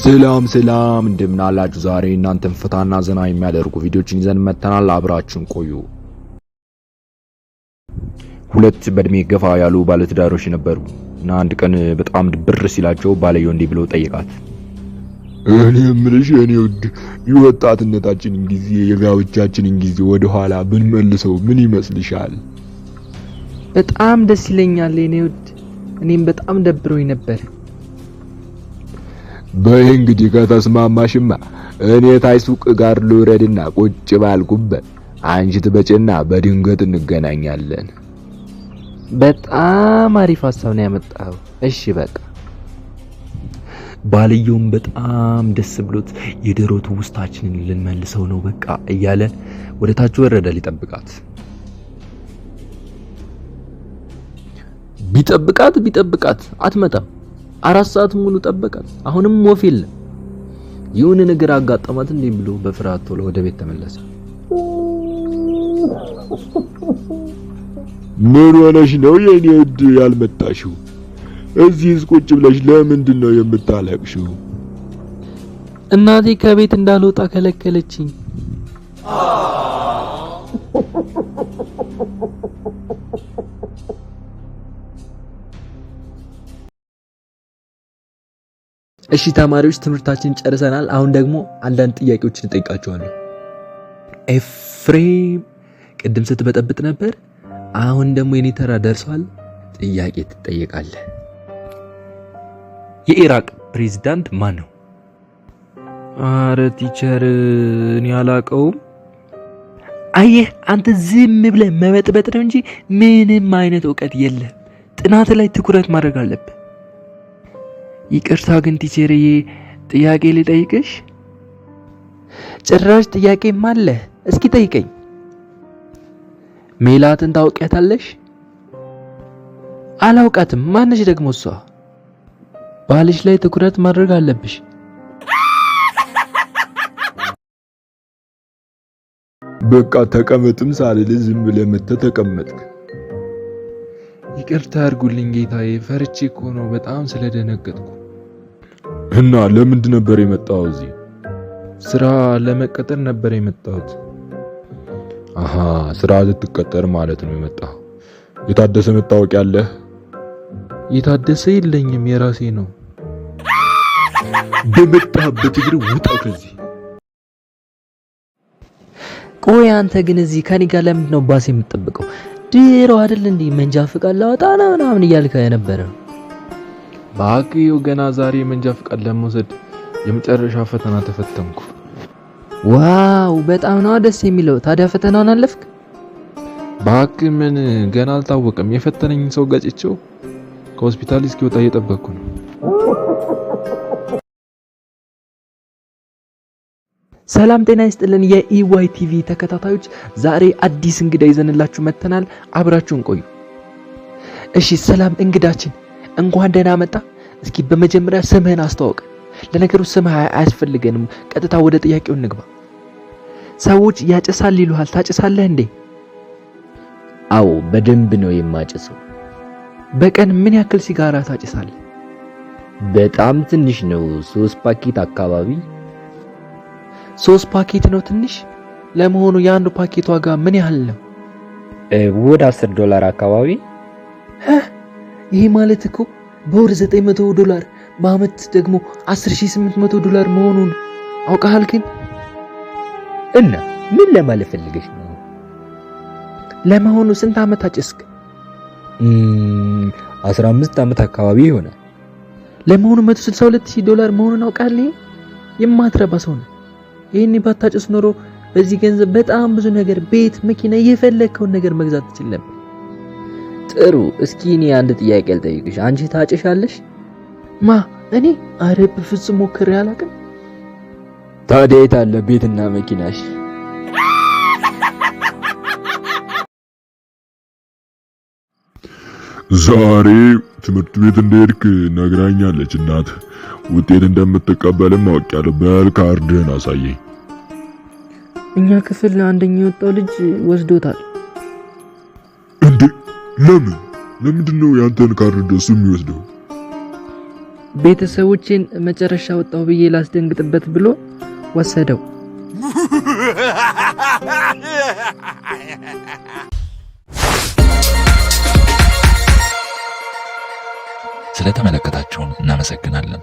ሰላም እንደምን አላችሁ? ዛሬ እናንተን ፈታና ዘና የሚያደርጉ ቪዲዮችን ይዘን መተናል። አብራችሁን ቆዩ። ሁለት በእድሜ ገፋ ያሉ ባለትዳሮች ነበሩ እና አንድ ቀን በጣም ድብር ሲላቸው ባልየው እንዲህ ብሎ ጠየቃት። እኔ የምልሽ የኔ ውድ የወጣትነታችንን ጊዜ የጋብቻችንን ጊዜ ወደ ኋላ ብንመልሰው ምን ይመስልሻል? በጣም ደስ ይለኛል የኔ ውድ። እኔም በጣም ደብሮኝ ነበር። በይ እንግዲህ ከተስማማሽማ እኔ ታይ ሱቅ ጋር ልውረድና ቁጭ ባልኩበት አንቺ ትበጭና በድንገት እንገናኛለን። በጣም አሪፍ ሐሳብ ነው ያመጣው። እሺ በቃ። ባልየውም በጣም ደስ ብሎት የድሮ ትውስታችንን ልንመልሰው ነው በቃ እያለ ወደ ታች ወረደ ሊጠብቃት። ቢጠብቃት አትመጣም። 4 ሰዓት ሙሉ ጠበቃት። አሁንም ወፍ የለም። የሆነ ነገር አጋጠማት እንዴ ብሎ በፍርሃት ቶሎ ወደ ቤት ተመለሰ። ምን ሆነሽ ነው የኔ ውድ ያልመጣሽው? እዚህስ ቁጭ ብለሽ ለምንድን ነው የምታለቅሽው? እናቴ ከቤት እንዳልወጣ ከለከለችኝ። እሺ ተማሪዎች ትምህርታችንን ጨርሰናል። አሁን ደግሞ አንዳንድ ጥያቄዎችን እንጠይቃቸዋለሁ። ኤፍሬም ቅድም ስትበጠብጥ ነበር። አሁን ደግሞ የኔ ተራ ደርሷል። ጥያቄ ትጠየቃለህ። የኢራቅ ፕሬዝዳንት ማን ነው? አረ ቲቸር እኔ አላውቀውም። አየህ አንተ ዝም ብለህ መበጥበጥ ነው እንጂ ምንም አይነት እውቀት የለህም። ጥናት ላይ ትኩረት ማድረግ አለብህ። ይቅርታ ግን ቲቸርዬ ጥያቄ ልጠይቅሽ? ጭራሽ ጥያቄም አለ? እስኪ ጠይቀኝ። ሜላትን ታውቂያታለሽ? አላውቃትም። ማነሽ ደግሞ እሷ? ባልሽ ላይ ትኩረት ማድረግ አለብሽ። በቃ ተቀመጥም ሳልል ዝም ብለህ መተህ ተቀመጥክ። ይቅርታ አድርጉልኝ ጌታዬ፣ ፈርቼ እኮ ነው በጣም ስለደነገጥኩ። እና ለምንድን ነበር የመጣው እዚህ? ስራ ለመቀጠር ነበር የመጣሁት። አሃ ስራ ልትቀጠር ማለት ነው የመጣው። የታደሰ መታወቂያ አለህ? የታደሰ የለኝም፣ የራሴ ነው። በመጣህበት እግር ውጣ ከዚህ። ቆይ አንተ ግን እዚህ ከኔ ጋር ለምንድን ነው ባስ የምትጠብቀው? ድሮ አይደል እንዴ መንጃ ፍቃድ ላወጣ ነው ምናምን እያልከ የነበረ? ባክዮ ገና ዛሬ መንጃ ፍቃድ ለመውሰድ የመጨረሻ ፈተና ተፈተንኩ። ዋው በጣም ነው ደስ የሚለው። ታዲያ ፈተናውን አለፍክ? ባክ ምን ገና አልታወቀም። የፈተነኝ ሰው ገጭቼው ከሆስፒታል እስኪወጣ እየጠበቅኩ ነው። ሰላም ጤና ይስጥልን የኢዋይ ቲቪ ተከታታዮች፣ ዛሬ አዲስ እንግዳ ይዘንላችሁ መተናል። አብራችሁን ቆዩ። እሺ ሰላም እንግዳችን እንኳን ደህና መጣ። እስኪ በመጀመሪያ ስምህን አስተዋውቅ። ለነገሩ ስምህ አያስፈልገንም፣ ቀጥታ ወደ ጥያቄው እንግባ። ሰዎች ያጨሳል ይሉሃል፣ ታጨሳለህ እንዴ? አዎ በደንብ ነው የማጨሰው። በቀን ምን ያክል ሲጋራ ታጨሳለህ? በጣም ትንሽ ነው፣ 3 ፓኬት አካባቢ። 3 ፓኬት ነው ትንሽ? ለመሆኑ የአንዱ ፓኬት ዋጋ ምን ያህል ነው? ወደ $10 አካባቢ። ይሄ ማለት እኮ በወር $900 በአመት ደግሞ $10,800 መሆኑን አውቃሃል? ግን እና ምን ለማለት ፈልገሽ ነው? ለመሆኑ ስንት አመት አጨስክ? 15 አመት አካባቢ ይሆናል። ለመሆኑ $162,000 መሆኑን አውቃሃል? የማትረባ ሰው ነው። ይሄን ባታጨስ ኖሮ በዚህ ገንዘብ በጣም ብዙ ነገር፣ ቤት፣ መኪና፣ የፈለከውን ነገር መግዛት ትችል ነበር። ጥሩ፣ እስኪ እኔ አንድ ጥያቄ ልጠይቅሽ። አንቺ ታጨሻለሽ? ማ እኔ? አረ በፍጹም ሞክሬ አላውቅም። ታዲያ የት አለ ቤትና መኪናሽ? ዛሬ ትምህርት ቤት እንደሄድክ ነግራኛለች እናት። ውጤት እንደምትቀበልም አውቄያለሁ። በል ካርድህን አሳየኝ። እኛ ክፍል አንደኛ የወጣው ልጅ ወስዶታል። እንዴ ለምንድን ነው ያንተን ካርድ እሱ የሚወስደው? ቤተሰቦቼን መጨረሻ ወጣው ብዬ ላስደንግጥበት ብሎ ወሰደው። ስለተመለከታችሁን እናመሰግናለን።